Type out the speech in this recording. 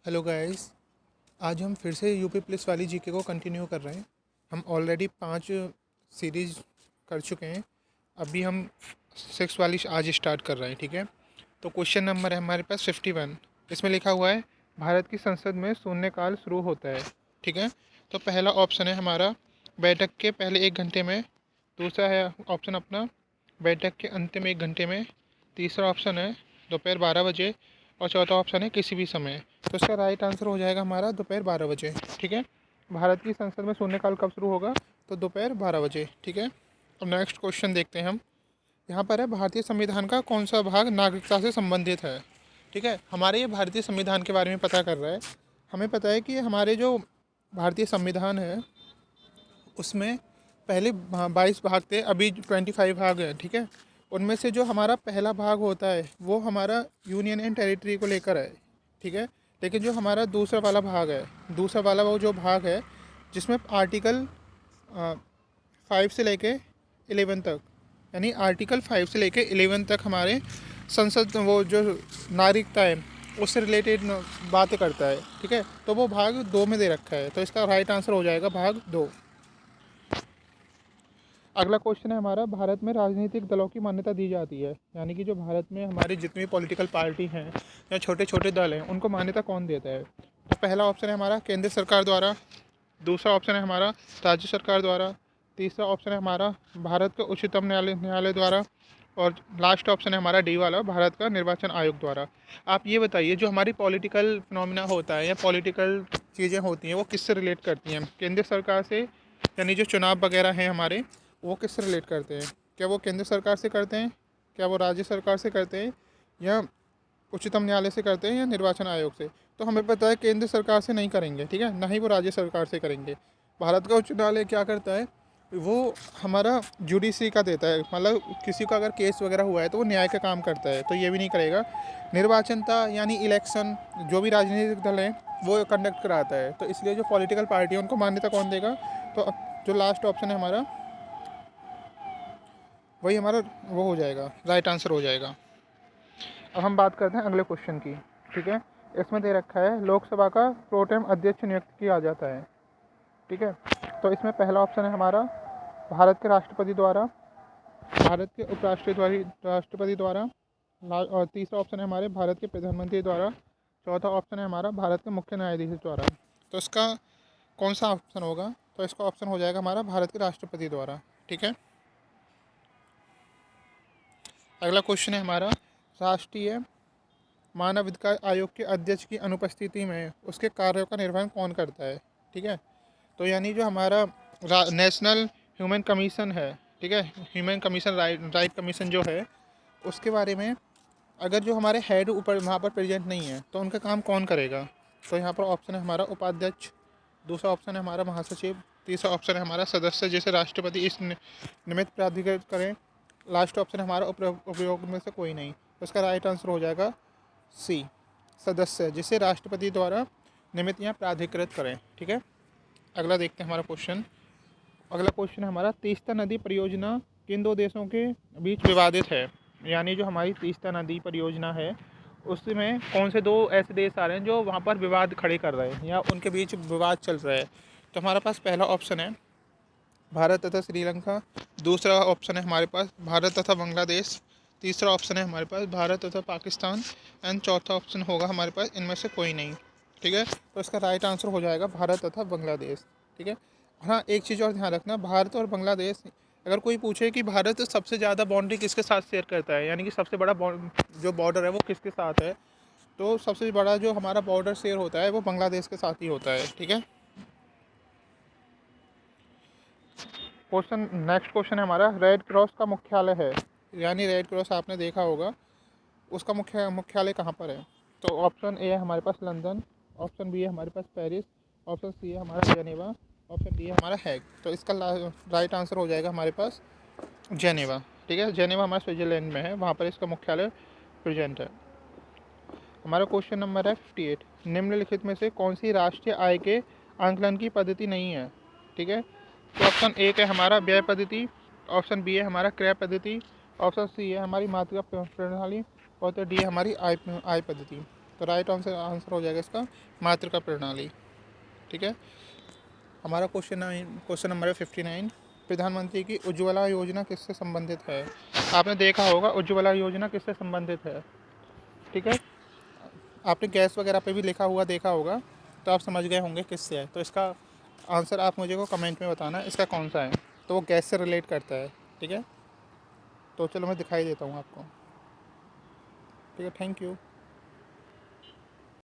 Hello guys. आज हम फिर से यूपी पुलिस वाली जीके को कंटिन्यू कर रहे हैं। हम ऑलरेडी 5 सीरीज कर चुके हैं। अभी हम 6 वाली आज स्टार्ट कर रहे हैं। ठीक है, तो क्वेश्चन नंबर है हमारे पास 51। इसमें लिखा हुआ है भारत की संसद में शून्यकाल शुरू होता है। ठीक है, तो पहला ऑप्शन है हमारा बैठक के पहले 1 घंटे में। दूसरा है ऑप्शन अपना बैठक के अंतिम 1 घंटे में। तीसरा ऑप्शन है दोपहर 12 बजे। और चौथा ऑप्शन है किसी भी समय। तो इसका राइट आंसर हो जाएगा हमारा दोपहर 12 बजे। ठीक है, भारत की संसद में शून्यकाल कब शुरू होगा? तो दोपहर 12 बजे। ठीक है, अब नेक्स्ट क्वेश्चन देखते हैं हम। यहाँ पर है भारतीय संविधान का कौन सा भाग नागरिकता से संबंधित है? ठीक है, हमारे ये भारतीय संविधान के बारे में पता कर रहा है। हमें पता है कि हमारे जो भारतीय संविधान है उसमें पहले 22 भाग थे, अभी 25 भाग है। ठीक है, उनमें से जो हमारा पहला भाग होता है वो हमारा यूनियन एंड टेरिटरी को लेकर है। ठीक है, लेकिन जो हमारा दूसरा वाला भाग है, दूसरा वाला वो जो भाग है जिसमें आर्टिकल 5 से लेके 11 तक, यानी आर्टिकल 5 से लेके 11 तक हमारे संसद वो जो नागरिकता है उससे रिलेटेड बातें करता है। ठीक है, तो वो भाग 2 में दे रखा है, तो इसका राइट आंसर हो जाएगा भाग 2। अगला क्वेश्चन है हमारा भारत में राजनीतिक दलों की मान्यता दी जाती है, यानी कि जो भारत में हमारी जितनी पॉलिटिकल पार्टी हैं या छोटे छोटे दल हैं उनको मान्यता कौन देता है? तो पहला ऑप्शन है हमारा केंद्र सरकार द्वारा। दूसरा ऑप्शन है हमारा राज्य सरकार द्वारा। तीसरा ऑप्शन है हमारा भारत के उच्चतम न्यायालय द्वारा। और लास्ट ऑप्शन है हमारा डी वाला, भारत का निर्वाचन आयोग द्वारा। आप ये बताइए, जो हमारी पॉलिटिकल फिनोमिना होता है या पॉलिटिकल चीज़ें होती हैं वो किससे रिलेट करती हैं? केंद्र सरकार से, यानी जो चुनाव वगैरह हैं हमारे वो किससे रिलेट करते हैं? क्या वो केंद्र सरकार से करते हैं, क्या वो राज्य सरकार से करते हैं, या उच्चतम न्यायालय से करते हैं, या निर्वाचन आयोग से? तो हमें पता है केंद्र सरकार से नहीं करेंगे। ठीक है, ना ही वो राज्य सरकार से करेंगे। भारत का उच्च न्यायालय क्या करता है, वो हमारा जुडिशरी का देता है, मतलब किसी का अगर केस वगैरह हुआ है तो वो न्याय का काम करता है, तो ये भी नहीं करेगा। निर्वाचन था यानी इलेक्शन, जो भी राजनीतिक दल हैं वो कंडक्ट कराता है, तो इसलिए जो पॉलिटिकल पार्टी है उनको मान्यता कौन देगा? तो जो लास्ट ऑप्शन है हमारा वही हमारा वो हो जाएगा, राइट आंसर हो जाएगा। अब हम बात करते हैं अगले क्वेश्चन की। ठीक है, इसमें दे रखा है लोकसभा का प्रोटेम अध्यक्ष नियुक्त किया जाता है। ठीक है, तो इसमें पहला ऑप्शन है हमारा भारत के राष्ट्रपति द्वारा, भारत के राष्ट्रपति द्वारा, और तीसरा ऑप्शन है हमारे भारत के प्रधानमंत्री द्वारा। चौथा ऑप्शन है हमारा भारत के मुख्य न्यायाधीश द्वारा। तो इसका कौन सा ऑप्शन होगा? तो इसका ऑप्शन हो जाएगा हमारा भारत के राष्ट्रपति द्वारा। ठीक है, अगला क्वेश्चन है हमारा राष्ट्रीय मानवाधिकार आयोग के अध्यक्ष की अनुपस्थिति में उसके कार्यों का निर्वहन कौन करता है? ठीक है, तो यानी जो हमारा नेशनल ह्यूमन कमीशन है, ठीक है, ह्यूमन कमीशन राइट कमीशन जो है उसके बारे में अगर जो हमारे हेड ऊपर वहाँ पर प्रेजेंट नहीं है तो उनका काम कौन करेगा? तो यहाँ पर ऑप्शन है हमारा उपाध्यक्ष। दूसरा ऑप्शन है हमारा महासचिव। तीसरा ऑप्शन है हमारा सदस्य, जैसे राष्ट्रपति इस निमित्त प्राधिकृत करें। लास्ट ऑप्शन है हमारा उपयोग में से कोई नहीं। तो इसका राइट आंसर हो जाएगा सी, सदस्य, जिसे राष्ट्रपति द्वारा निमित्त या प्राधिकृत करें। ठीक है, अगला देखते हैं हमारा क्वेश्चन। अगला क्वेश्चन है हमारा तीस्ता नदी परियोजना किन दो देशों के बीच विवादित है? यानी जो हमारी तीस्ता नदी परियोजना है उसमें कौन से दो ऐसे देश आ रहे हैं जो वहाँ पर विवाद खड़े कर रहे हैं या उनके बीच विवाद चल रहा है? तो हमारे पास पहला ऑप्शन है भारत तथा श्रीलंका। दूसरा ऑप्शन है हमारे पास भारत तथा बांग्लादेश। तीसरा ऑप्शन है हमारे पास भारत तथा पाकिस्तान। एंड चौथा ऑप्शन होगा हमारे पास इनमें से कोई नहीं। ठीक है, तो इसका राइट आंसर हो जाएगा भारत तथा बांग्लादेश। ठीक है, हाँ एक चीज़ और ध्यान रखना, भारत और बांग्लादेश, अगर कोई पूछे कि भारत सबसे ज़्यादा बाउंड्री किसके साथ शेयर करता है, यानी कि सबसे बड़ा जो बॉर्डर है वो किसके साथ है, तो सबसे बड़ा जो हमारा बॉर्डर शेयर होता है वो बांग्लादेश के साथ ही होता है। ठीक है, क्वेश्चन नेक्स्ट क्वेश्चन है हमारा रेड क्रॉस का मुख्यालय है, यानी रेड क्रॉस आपने देखा होगा, उसका मुख्यालय कहाँ पर है? तो ऑप्शन ए है हमारे पास लंदन, ऑप्शन बी है हमारे पास पेरिस, ऑप्शन सी है हमारा जेनेवा, ऑप्शन डी है हमारा हैग। तो इसका राइट आंसर हो जाएगा हमारे पास जेनेवा। ठीक है, जेनेवा हमारा स्विट्जरलैंड में है, वहाँ पर इसका मुख्यालय प्रेजेंट है। हमारा क्वेश्चन नंबर है 58। निम्नलिखित में से कौन सी राष्ट्रीय आय के आंकलन की पद्धति नहीं है? ठीक है, तो ऑप्शन ए है हमारा व्यय पद्धति, ऑप्शन बी है हमारा क्रय पद्धति, ऑप्शन सी है हमारी मातृका प्रणाली, और तो डी है हमारी आय पद्धति। तो राइट आंसर आंसर हो जाएगा इसका मातृका प्रणाली। ठीक है। हमारा क्वेश्चन नंबर है 59। प्रधानमंत्री की उज्ज्वला योजना किससे संबंधित है? आपने देखा होगा उज्ज्वला योजना किससे संबंधित है। ठीक है। आपने गैस वगैरह पे भी लिखा हुआ देखा होगा, तो आप समझ गए होंगे किससे है। तो इसका आंसर आप मुझे को कमेंट में बताना इसका कौन सा है। तो वो गैस से रिलेट करता है। ठीक है। तो चलो मैं दिखाई देता हूँ आपको। ठीक है, थैंक यू।